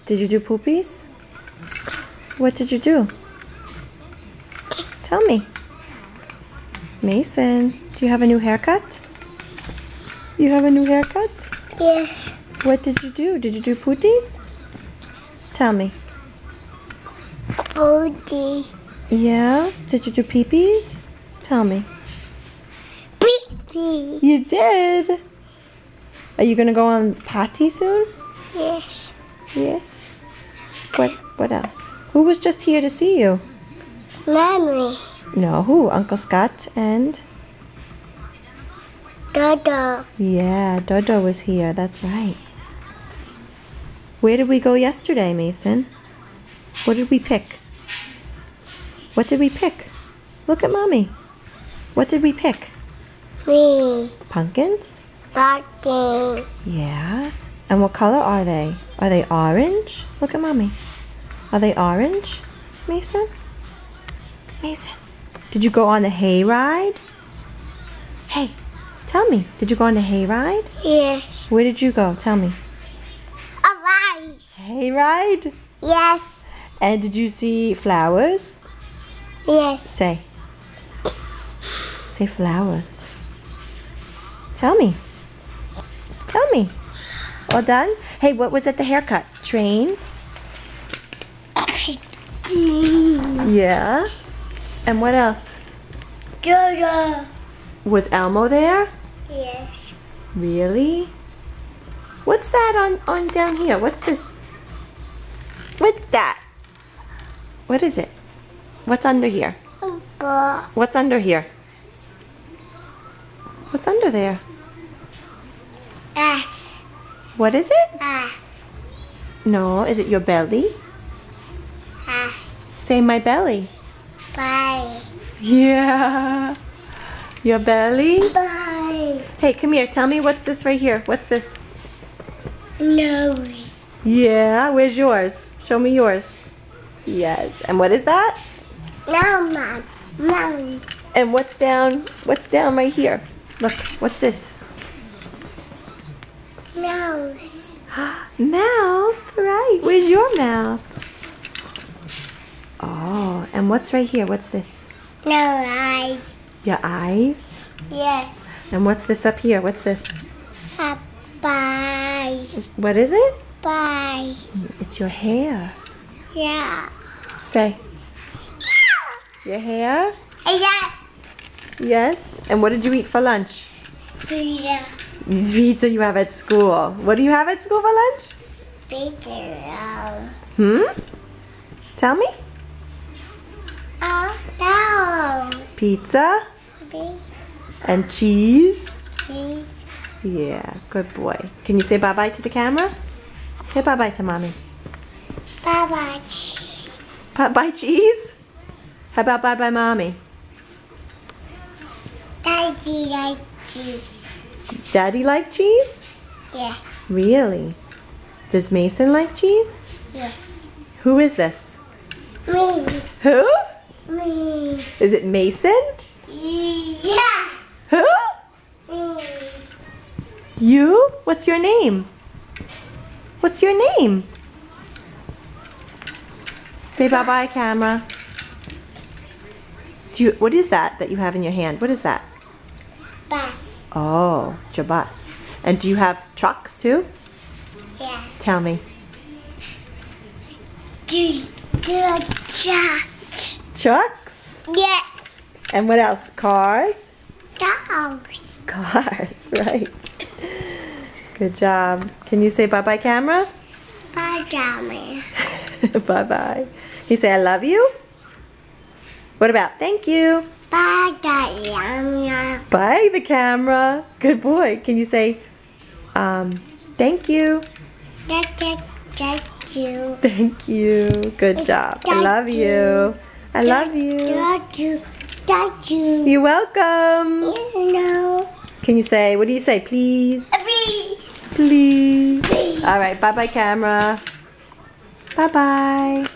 Did you do poopies? What did you do? Tell me. Mason, do you have a new haircut? You have a new haircut? Yes. What did you do? Did you do pooties? Tell me. Booty. Yeah? Did you do peepees? Tell me. Pee-pee. You did? Are you gonna go on potty soon? Yes. Yes. What else? Who was just here to see you? Mommy. No, who? Uncle Scott and? Dodo. Yeah, Dodo was here. That's right. Where did we go yesterday, Mason? What did we pick? What did we pick? Look at Mommy. What did we pick? Me. Pumpkins? Barking. Yeah. And what color are they? Are they orange? Look at Mommy. Are they orange, Mason? Mason. Did you go on the hay ride? Hey, tell me. Did you go on the hay ride? Yes. Where did you go? Tell me. A rice. Hay ride? Yes. And did you see flowers? Yes. Say. Say flowers. Tell me. Tell me. All done? Hey, what was at the haircut? Train? Yeah. And what else? Dodo. Was Elmo there? Yes. Really? What's that on down here? What's this? What's that? What is it? What's under here? What's under here? What's under there? S. What is it? S. No, is it your belly? S. Say my belly. Bye. Yeah. Your belly? Bye. Hey, come here. Tell me what's this right here. What's this? Nose. Yeah, where's yours? Show me yours. Yes. And what is that? No, Mom. Mom. And what's down right here? Look, what's this? Nose. Mouth, right. Where's your mouth? Oh, and what's right here? What's this? No eyes. Your eyes? Yes. And what's this up here? What's this? Bye. What is it? Bye. It's your hair. Yeah. Say. Your hair? Yeah. Yes. And what did you eat for lunch? Pizza. Pizza you have at school. What do you have at school for lunch? Pizza. Tell me. Oh, no. Pizza Pizza. and cheese. Cheese. Yeah, good boy. Can you say bye-bye to the camera? Say bye-bye to Mommy. Bye-bye, cheese. Bye-bye cheese? How about bye-bye Mommy? Daddy like cheese. Daddy like cheese? Yes. Really? Does Mason like cheese? Yes. Who is this? Me. Who? Me. Is it Mason? Yeah. Who? Me. You? What's your name? What's your name? Say bye-bye, camera. What is that you have in your hand? What is that? Bus. Oh, it's your bus. And do you have trucks too? Yes. Tell me. Do a truck. Trucks? Yes. And what else? Cars? Dogs. Cars, right. Good job. Can you say bye-bye, camera? Bye, Mommy. Bye-bye. Can you say I love you? What about thank you? Bye, Mommy. Bye, the camera. Good boy. Can you say thank you? Thank you. Thank you. Good job. I love you. I love you. Thank you. You're welcome. No. Can you say, what do you say? Please? Please. Please. Please. All right. Bye-bye, camera. Bye-bye.